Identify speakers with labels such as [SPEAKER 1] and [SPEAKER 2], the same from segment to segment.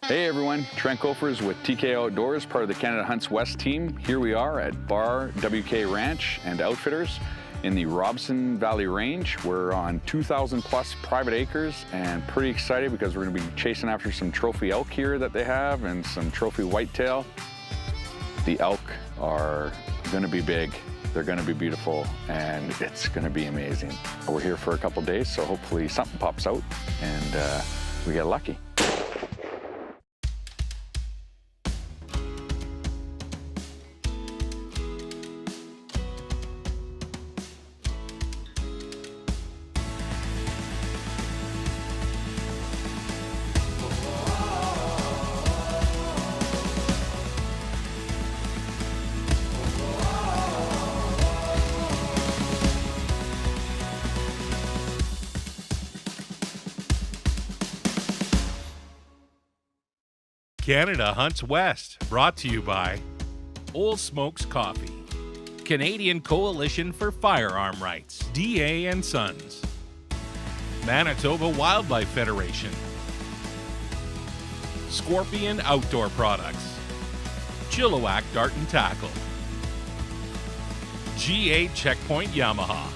[SPEAKER 1] Hey everyone, Trent Gophers with TK Outdoors, part of the Canada Hunts West team. Here we are at BWK Ranch and Outfitters in the Robson Valley Range. We're on 2,000 plus private acres and pretty excited because we're going to be chasing after some trophy elk here that they have and some trophy whitetail. The elk are going to be big, they're going to be beautiful, and it's going to be amazing. We're here for a couple days, so hopefully something pops out and we get lucky.
[SPEAKER 2] Canada Hunts West, brought to you by Old Smokes Coffee, Canadian Coalition for Firearm Rights, DA and Sons, Manitoba Wildlife Federation, Scorpion Outdoor Products, Chilliwack Dart and Tackle, GA Checkpoint Yamaha,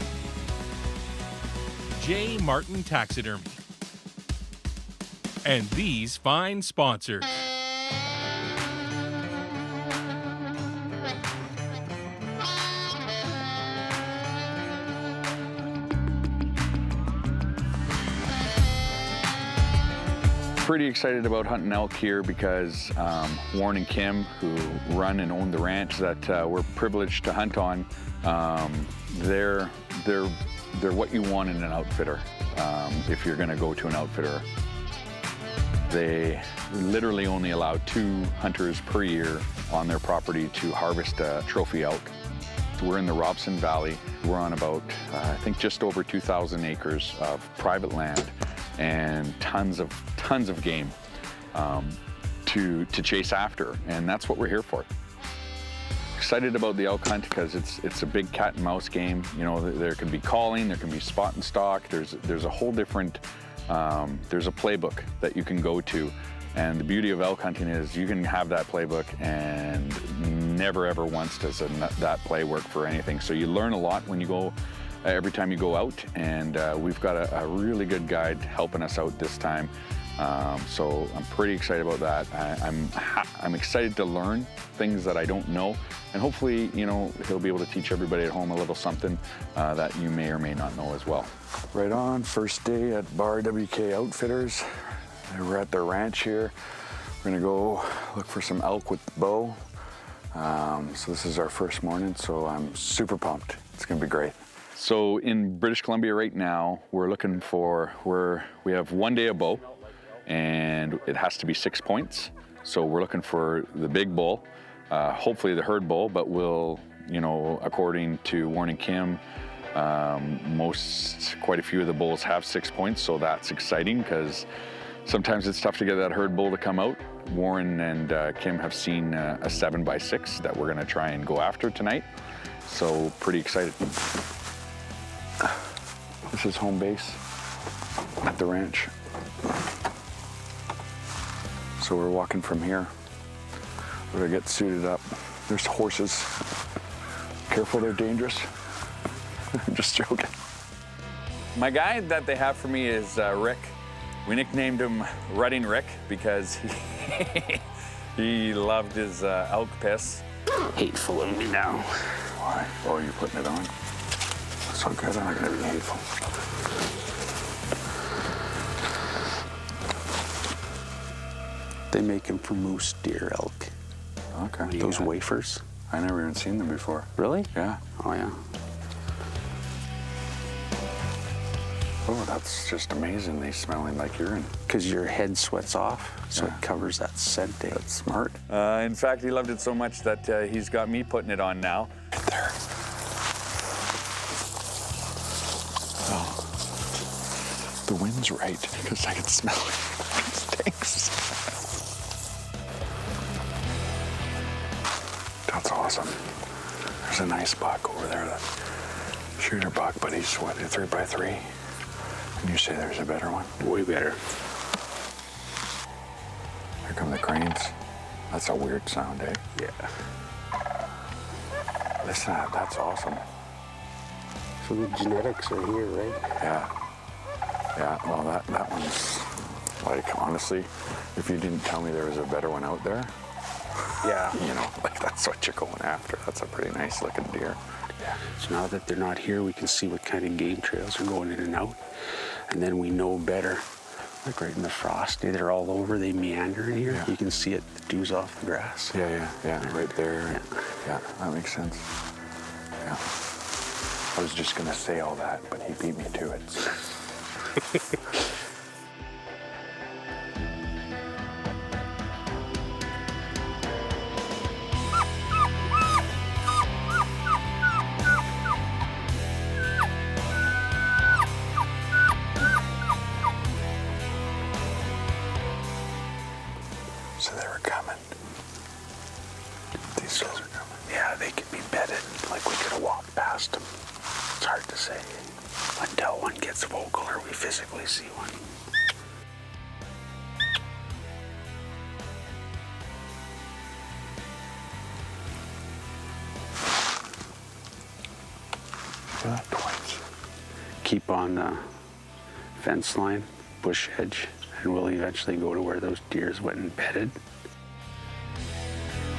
[SPEAKER 2] J. Martin Taxidermy, and these fine sponsors.
[SPEAKER 1] Pretty excited about hunting elk here because Warren and Kim, who run and own the ranch that we're privileged to hunt on, they're what you want in an outfitter if you're going to go to an outfitter. They literally only allow 2 hunters per year on their property to harvest a trophy elk. We're in the Robson Valley. We're on about, I think, just over 2,000 acres of private land and tons of game to chase after, and that's what we're here for. Excited about the elk hunt because it's a big cat and mouse game. You know, there can be calling, there can be spot and stalk. There's a whole different there's a playbook that you can go to, and the beauty of elk hunting is you can have that playbook and never ever once does that play work for anything. So you learn a lot when you go every time you go out, and we've got a really good guide helping us out this time. So I'm pretty excited about that. I'm excited to learn things that I don't know, and hopefully, you know, he'll be able to teach everybody at home a little something that you may or may not know as well. Right on, first day at BWK Outfitters. We're at their ranch here. We're gonna go look for some elk with the bow. So this is our first morning, so I'm super pumped. It's gonna be great. So in British Columbia right now, we're looking for, we have 1 day of bow, and it has to be 6 points. So we're looking for the big bull, hopefully the herd bull, but we'll, you know, according to Warren and Kim, quite a few of the bulls have 6 points, so that's exciting because sometimes it's tough to get that herd bull to come out. Warren and Kim have seen a 7x6 that we're gonna try and go after tonight. So pretty excited. This is home base at the ranch. So we're walking from here. We're gonna get suited up. There's horses. Careful, they're dangerous. I'm just joking. My guide that they have for me is Rick. We nicknamed him Rutting Rick because he loved his elk piss.
[SPEAKER 3] Hateful of me now.
[SPEAKER 1] Why? Oh, you're putting it on? So good, I'm not gonna be hateful.
[SPEAKER 3] They make them for moose, deer, elk.
[SPEAKER 1] Okay.
[SPEAKER 3] Those wafers.
[SPEAKER 1] I never even seen them before.
[SPEAKER 3] Really?
[SPEAKER 1] Yeah.
[SPEAKER 3] Oh, yeah.
[SPEAKER 1] Oh, that's just amazing. They smelling like urine.
[SPEAKER 3] Because your head sweats off, so
[SPEAKER 1] Yeah.
[SPEAKER 3] it covers that scent.
[SPEAKER 1] That's smart. In fact, he loved it so much that he's got me putting it on now. Right there. Oh, the wind's right because I can smell it. It stinks. That's awesome. There's a nice buck over there. That shooter buck, but he's what, a 3x3? And you say there's a better one?
[SPEAKER 3] Way better.
[SPEAKER 1] They're come the cranes. That's a weird sound, eh?
[SPEAKER 3] Yeah.
[SPEAKER 1] Listen to that, that's awesome.
[SPEAKER 3] So the genetics are here, right?
[SPEAKER 1] Yeah. Yeah, well, that one's, like, honestly, if you didn't tell me there was a better one out there,
[SPEAKER 3] Yeah.
[SPEAKER 1] you know, like, that's what you're going after. That's a pretty nice looking deer.
[SPEAKER 3] Yeah. So now that they're not here, we can see what kind of game trails are going in and out. And then we know better. Like right in the frost, they're all over, they meander in here.
[SPEAKER 1] Yeah.
[SPEAKER 3] You can see it, the dew's off the grass.
[SPEAKER 1] Yeah, right there.
[SPEAKER 3] Yeah.
[SPEAKER 1] Yeah, that makes sense. Yeah. I was just gonna say all that, but he beat me to it. So. So they were coming. These guys are coming.
[SPEAKER 3] Yeah, they could be bedded, like we could have walked past them. It's hard to say until one gets vocal or we physically see one.
[SPEAKER 1] Look at that twice.
[SPEAKER 3] Keep on the fence line, bush edge, and we'll eventually go to where those deers went and bedded.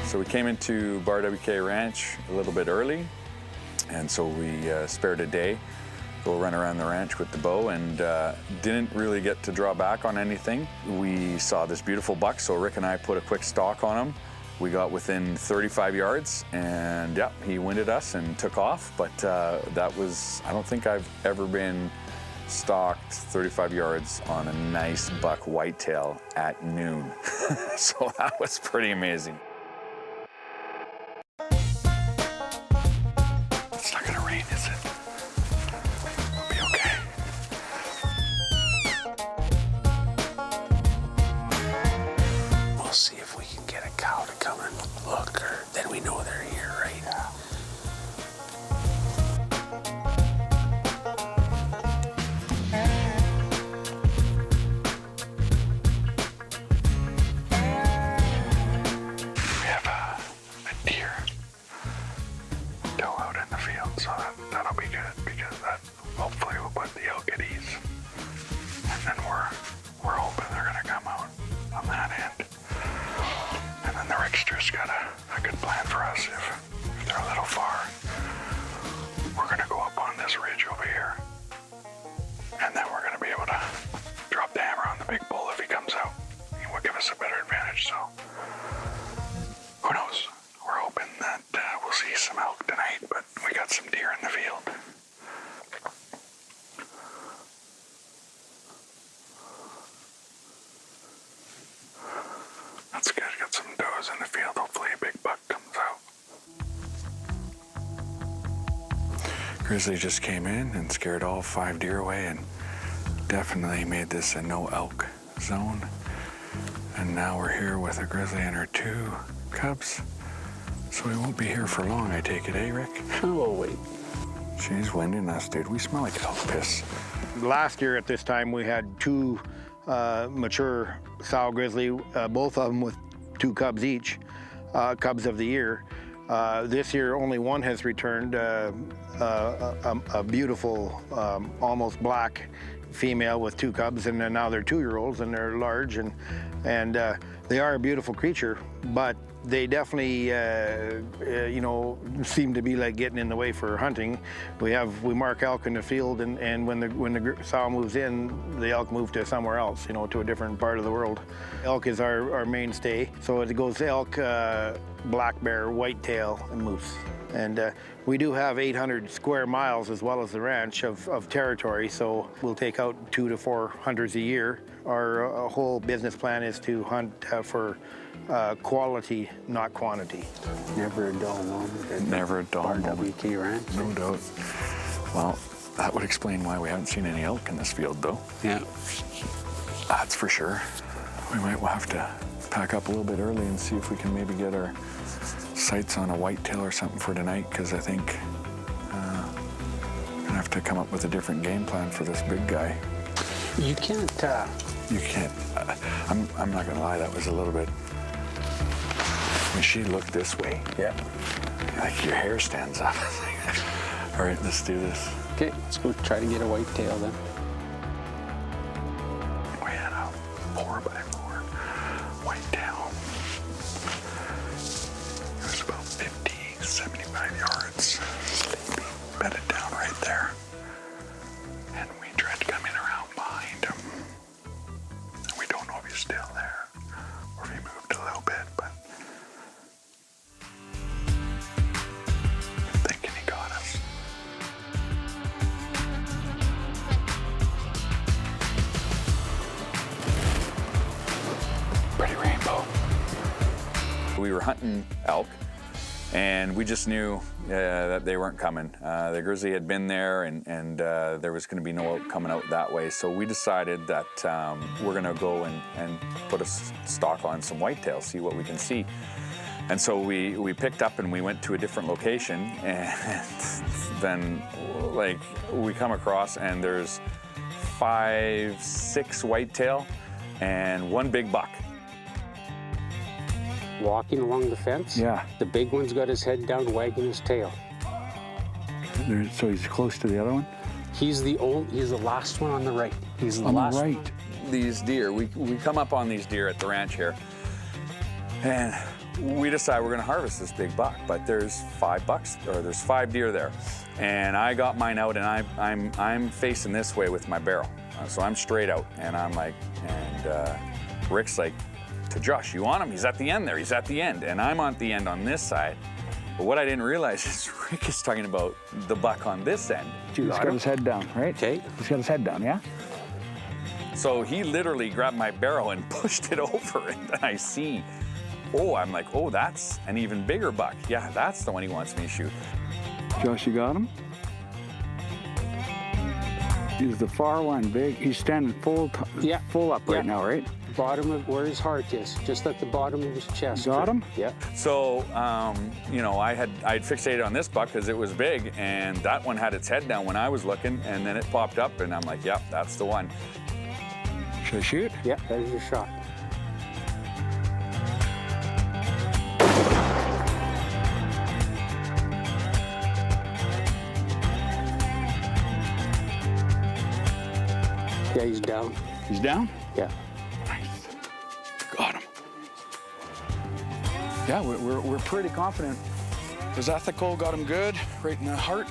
[SPEAKER 1] So we came into BWK Ranch a little bit early, and so we spared a day, go run around the ranch with the bow, and didn't really get to draw back on anything. We saw this beautiful buck, so Rick and I put a quick stalk on him. We got within 35 yards, and yeah, he winded us and took off, but that was, I don't think I've ever been stalked 35 yards on a nice buck whitetail at noon. So that was pretty amazing. It's not gonna rain, is it? We'll be okay.
[SPEAKER 3] We'll see if we can get a cow to come and look, or then we know they're here, right?
[SPEAKER 1] We have a deer doe out in the field, so that'll be good because that hopefully will put the elk at ease. And then we're hoping they're gonna come out on that end. And then the Rick's just got a good plan for us if they're a little far. We're gonna go up on this ridge over here. And then we're gonna be able to drop the hammer on the big bull if he comes out. It will give us a better advantage, so who knows? We're hoping that we'll see some elk tonight, but we got some deer in the field. That's good. Got some does in the field. Hopefully a big buck comes out. Grizzly just came in and scared all 5 deer away and definitely made this a no elk zone. And now we're here with a grizzly and her 2 cubs. So we won't be here for long, I take it, eh, Rick?
[SPEAKER 3] Oh, wait.
[SPEAKER 1] She's winding us, dude. We smell like elk piss.
[SPEAKER 4] Last year at this time, we had 2 mature sow grizzly, both of them with 2 cubs each, cubs of the year. This year, only one has returned, a beautiful, almost black female with 2 cubs, and then now they're 2-year-olds and they're large, and they are a beautiful creature, but they definitely, you know, seem to be like getting in the way for hunting. We mark elk in the field, and when the sow moves in, the elk move to somewhere else, you know, to a different part of the world. Elk is our mainstay, so it goes elk, black bear, whitetail, and moose. And we do have 800 square miles as well as the ranch of territory, so we'll take out 200 to 400 hunters a year. Our whole business plan is to hunt for quality, not quantity.
[SPEAKER 3] Never a dull moment.
[SPEAKER 1] Never a dull moment.
[SPEAKER 3] BWK Ranch.
[SPEAKER 1] No doubt. Well, that would explain why we haven't seen any elk in this field, though.
[SPEAKER 3] Yeah.
[SPEAKER 1] That's for sure. We might have to pack up a little bit early and see if we can maybe get our sights on a whitetail or something for tonight, because I think we're gonna have to come up with a different game plan for this big guy.
[SPEAKER 3] You can't
[SPEAKER 1] You can't, I'm not gonna lie, that was a little bit, when she looked this way,
[SPEAKER 3] Yeah.
[SPEAKER 1] like your hair stands up. All right, let's do this.
[SPEAKER 3] Okay, let's go try to get a whitetail then.
[SPEAKER 1] We had a 4x4 whitetail. It was about 50, 75 yards. Bedded down right there. And we tried to come in around behind him. And we don't know if he's still there or if he moved a little bit, but I'm thinking he got us. Pretty rainbow. We were hunting elk, and we just knew that they weren't coming. The grizzly had been there, and there was going to be no elk coming out that way. So we decided that we're going to go and put a stock on some whitetails, see what we can see. And so we picked up and we went to a different location, and then like we come across and there's 5, 6 whitetail and 1 big buck.
[SPEAKER 3] Walking along the fence.
[SPEAKER 1] Yeah.
[SPEAKER 3] The big one's got his head down, wagging his tail.
[SPEAKER 1] So he's close to the other one?
[SPEAKER 3] He's the last one on the right. He's the last one.
[SPEAKER 1] Right. These deer, we come up on these deer at the ranch here, and we decide we're gonna harvest this big buck, but there's 5 bucks, or there's 5 deer there. And I got mine out, and I'm facing this way with my barrel. So I'm straight out, and I'm like, and Rick's like, to Josh, you want him? He's at the end there, he's at the end. And I'm on the end on this side. But what I didn't realize is Rick is talking about the buck on this end.
[SPEAKER 5] He's got his head down, right?
[SPEAKER 3] Okay.
[SPEAKER 5] He's got his head down, yeah?
[SPEAKER 1] So he literally grabbed my barrel and pushed it over, and I see, oh, I'm like, oh, that's an even bigger buck. Yeah, that's the one he wants me to shoot.
[SPEAKER 5] Josh, you got him? He's the far one, big. He's standing full up right now, right?
[SPEAKER 3] Bottom of where his heart is, just at the bottom of his chest.
[SPEAKER 5] Got him?
[SPEAKER 3] Yeah.
[SPEAKER 1] So, you know, I'd fixated on this buck because it was big, and that one had its head down when I was looking, and then it popped up, and I'm like, yep, that's the one.
[SPEAKER 5] Should I shoot?
[SPEAKER 3] Yeah, there's your shot. Yeah, he's down.
[SPEAKER 5] He's down?
[SPEAKER 3] Yeah.
[SPEAKER 5] Nice. Got him. Yeah, we're pretty confident. It was ethical, got him good, right in the heart.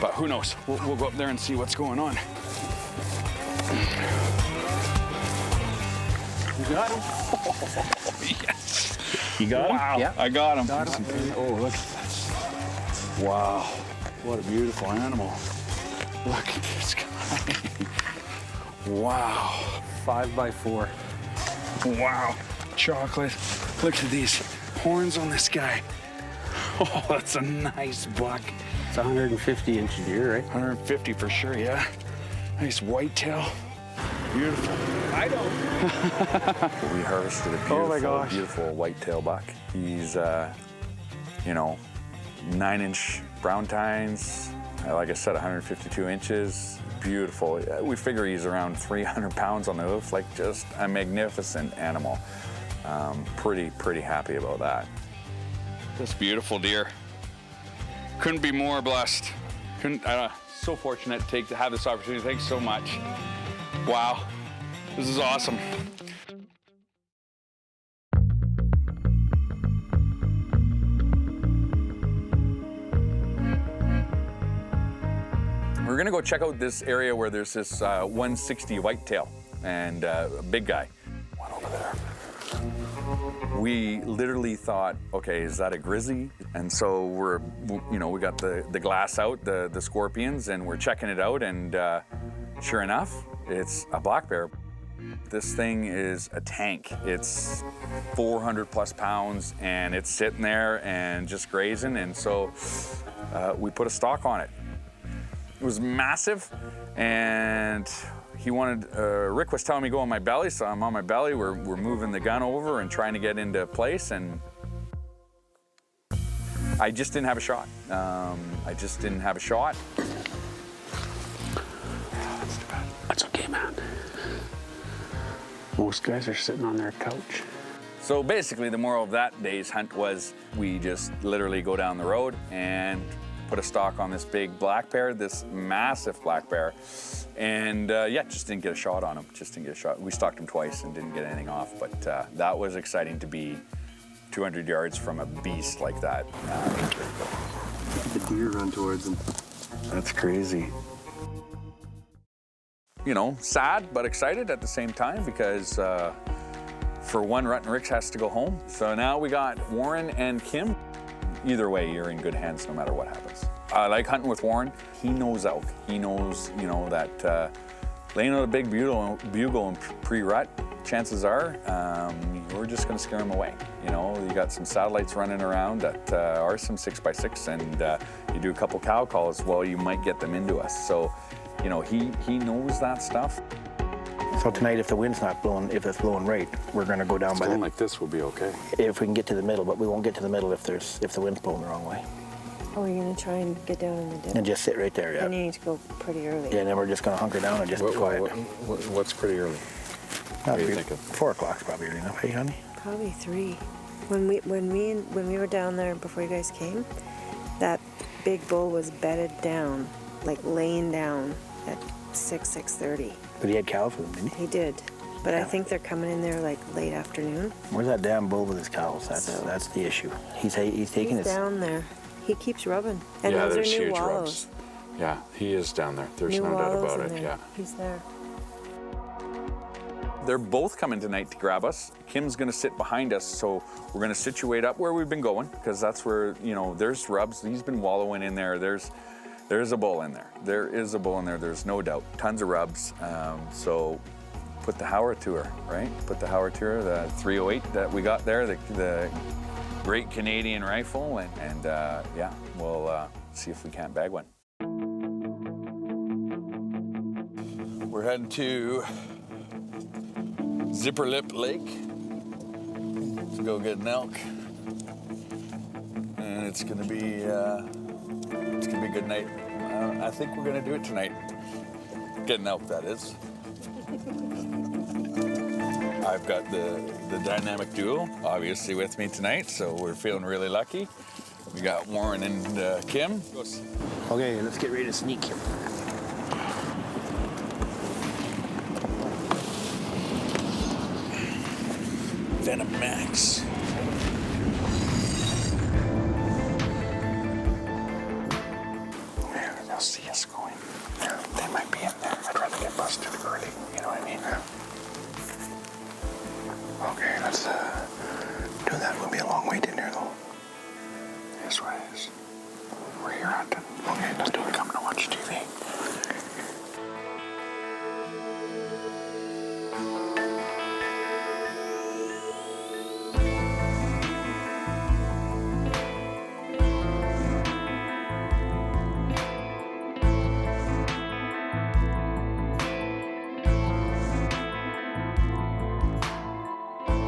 [SPEAKER 5] But who knows? We'll go up there and see what's going on.
[SPEAKER 3] You got him?
[SPEAKER 5] Yes. You got him?
[SPEAKER 3] Wow. Yeah.
[SPEAKER 5] I got him.
[SPEAKER 3] Got him.
[SPEAKER 5] Oh, look at this. Wow. What a beautiful animal. Look at this guy. Wow.
[SPEAKER 3] 5x4.
[SPEAKER 5] Wow. Chocolate. Look at these horns on this guy. Oh, that's a nice buck.
[SPEAKER 3] It's a 150-inch deer, right?
[SPEAKER 5] 150 for sure, yeah. Nice whitetail. Beautiful. I don't.
[SPEAKER 1] We harvested a
[SPEAKER 5] Oh my
[SPEAKER 1] beautiful,
[SPEAKER 5] gosh.
[SPEAKER 1] beautiful whitetail buck. He's, you know, 9-inch brown tines. Like I said, 152 inches. Beautiful. We figure he's around 300 pounds on the hoof, like just a magnificent animal. Pretty happy about that.
[SPEAKER 5] This beautiful deer. Couldn't be more blessed. So fortunate to have this opportunity. Thanks so much. Wow. This is awesome.
[SPEAKER 1] We're gonna go check out this area where there's this 160 whitetail and a big guy. One over there. We literally thought, okay, is that a grizzly? And so we got the glass out, the scorpions, and we're checking it out, and sure enough, it's a black bear. This thing is a tank. It's 400 plus pounds, and it's sitting there and just grazing, and so we put a stock on it. It was massive, and he wanted, Rick was telling me go on my belly, so I'm on my belly. We're moving the gun over and trying to get into place, and I just didn't have a shot.
[SPEAKER 3] That's okay, man. Most guys are sitting on their couch.
[SPEAKER 5] So basically the moral of that day's hunt was we just literally go down the road and put a stalk on this big black bear, this massive black bear. And yeah, just didn't get a shot on him, just didn't get a shot. We stalked him twice and didn't get anything off, but that was exciting to be 200 yards from a beast like that.
[SPEAKER 6] The deer run towards him.
[SPEAKER 3] That's crazy.
[SPEAKER 5] You know, sad but excited at the same time because for one, Rut and Ricks has to go home. So now we got Warren and Kim. Either way, you're in good hands no matter what happens. I like hunting with Warren. He knows elk. He knows, you know, that laying out a big bugle in pre-rut, chances are we're just going to scare him away. You know, you got some satellites running around that are some 6x6, and you do a couple cow calls, well, you might get them into us. So, you know, he knows that stuff.
[SPEAKER 4] So tonight, if the wind's not blowing, if it's blowing right, we're going to go down by the...
[SPEAKER 6] like this will be okay.
[SPEAKER 4] If we can get to the middle, but we won't get to the middle if the wind's blowing the wrong way.
[SPEAKER 7] Oh, you're gonna try and get down in the dip?
[SPEAKER 4] And just sit right there, yeah.
[SPEAKER 7] Then you need to go pretty early.
[SPEAKER 4] Yeah, and then we're just going to hunker down and just be quiet.
[SPEAKER 6] What's pretty early?
[SPEAKER 4] What
[SPEAKER 6] are you thinking?
[SPEAKER 4] 4 o'clock's probably early enough, hey, honey?
[SPEAKER 7] Probably 3. When we were down there before you guys came, that big bull was bedded down, like laying down at 6:30.
[SPEAKER 4] But he had cows with him, didn't he?
[SPEAKER 7] He did. But
[SPEAKER 4] Yeah.
[SPEAKER 7] I think they're coming in there like late afternoon.
[SPEAKER 4] Where's that damn bull with his cows?
[SPEAKER 7] So-
[SPEAKER 4] That's the issue. He's taking
[SPEAKER 7] He's
[SPEAKER 4] his...
[SPEAKER 7] down there. He keeps rubbing. And
[SPEAKER 6] Yeah,
[SPEAKER 7] those are
[SPEAKER 6] there's
[SPEAKER 7] new
[SPEAKER 6] huge
[SPEAKER 7] wallows.
[SPEAKER 6] rubs. Yeah, he is down there. There's
[SPEAKER 7] New
[SPEAKER 6] no doubt
[SPEAKER 7] wallows
[SPEAKER 6] about
[SPEAKER 7] in
[SPEAKER 6] it,
[SPEAKER 7] there.
[SPEAKER 6] yeah.
[SPEAKER 7] He's there.
[SPEAKER 5] They're both coming tonight to grab us. Kim's gonna sit behind us, so we're gonna situate up where we've been going, because that's where, you know, there's rubs. He's been wallowing in there. There's a bull in there. There is a bull in there, there's no doubt. Tons of rubs. So put the Howard to her, right? Put the Howard to her, the 308 that we got there, the great Canadian rifle, and yeah, we'll see if we can't bag one. We're heading to Zipper Lip Lake to go get an elk, and it's gonna be a good night. I think we're gonna do it tonight. Get an elk, that is. I've got the dynamic duo obviously with me tonight, so we're feeling really lucky. We got Warren and Kim.
[SPEAKER 4] Okay, let's get ready to sneak him.
[SPEAKER 5] Venom Max.
[SPEAKER 3] Yeah, they'll see us going. Yeah, they might be in there. I'd rather get busted early, you know what I mean? Okay, let's do that. We'll be a long way in there, though. Yes, right. We're here hunting. Okay, let's do it. Coming to watch TV.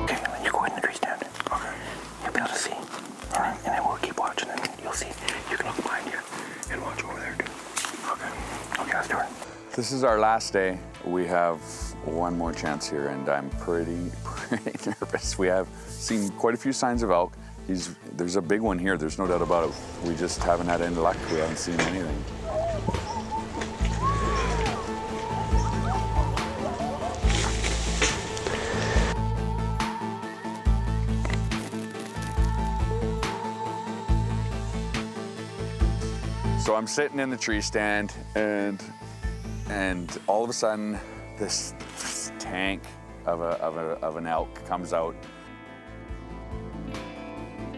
[SPEAKER 3] Okay, then you go in the tree stand. Okay. You'll be able to see. All right, and then we'll keep watching, and you'll see. You can look behind you and watch over there, too. Okay. Okay, let's do it.
[SPEAKER 5] This is our last day. We have one more chance here, and I'm pretty nervous. We have seen quite a few signs of elk. There's a big one here, there's no doubt about it. We just haven't had any luck. We haven't seen anything. So I'm sitting in the tree stand, and all of a sudden, this tank of an elk comes out,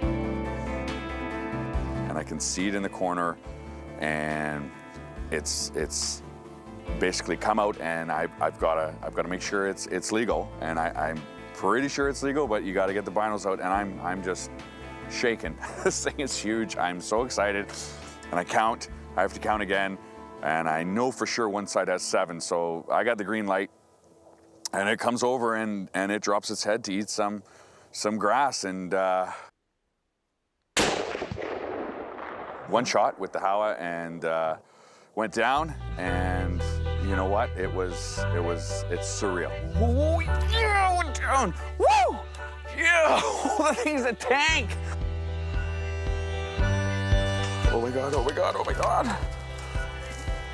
[SPEAKER 5] and I can see it in the corner, and it's basically come out, and I've got to make sure it's legal, and I'm pretty sure it's legal, but you got to get the binos out, and I'm just shaking. This thing is huge. I'm so excited. And I have to count again, and I know for sure one side has 7, so I got the green light, and it comes over and it drops its head to eat some grass, and one shot with the Howa, and went down, and you know what? It's surreal. Oh, yeah! down. Woo! Yeah, that thing's a tank. Oh my God, oh my God, oh my God.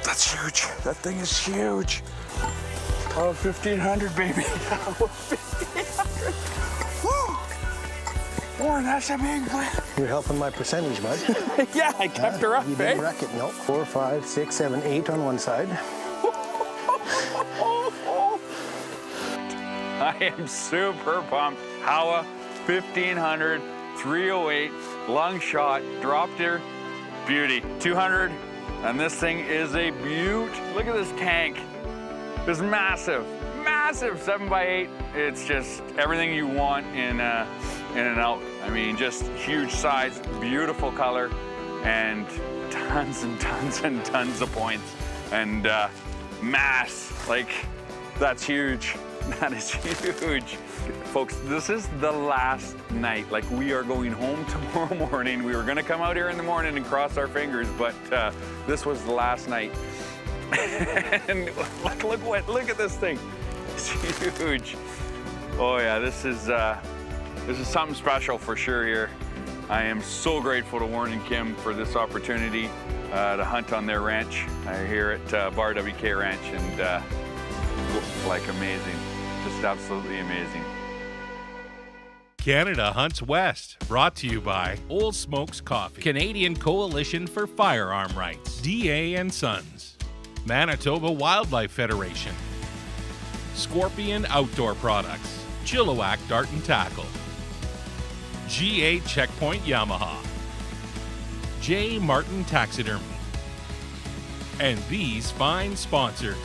[SPEAKER 5] That's huge. That thing is huge. Oh, 1,500, baby. Oh, 1,500. Woo! Warren, that's a big plant.
[SPEAKER 4] You're helping my percentage, bud.
[SPEAKER 5] Yeah, I kept her up,
[SPEAKER 4] You
[SPEAKER 5] eh?
[SPEAKER 4] didn't wreck it, no. 4, 5, 6, 7, 8 on one side.
[SPEAKER 5] I am super pumped. Howa, 1,500, 308, long shot, dropped her, beauty. 200, and this thing is a beaut. Look at this tank. It's massive, massive 7x8. It's just everything you want in an elk. I mean, just huge size, beautiful color, and tons and tons and tons of points. And mass, like, that's huge. That is huge. Folks, this is the last night. Like, we are going home tomorrow morning. We were gonna come out here in the morning and cross our fingers, but this was the last night. And look at this thing. It's huge. Oh yeah, this is something special for sure here. I am so grateful to Warren and Kim for this opportunity to hunt on their ranch here at BWK Ranch, and like amazing, just absolutely amazing.
[SPEAKER 2] Canada Hunts West, brought to you by Old Smokes Coffee, Canadian Coalition for Firearm Rights, DA and Sons, Manitoba Wildlife Federation, Scorpion Outdoor Products, Chilliwack Dart and Tackle, GA Checkpoint Yamaha, J. Martin Taxidermy, and these fine sponsors.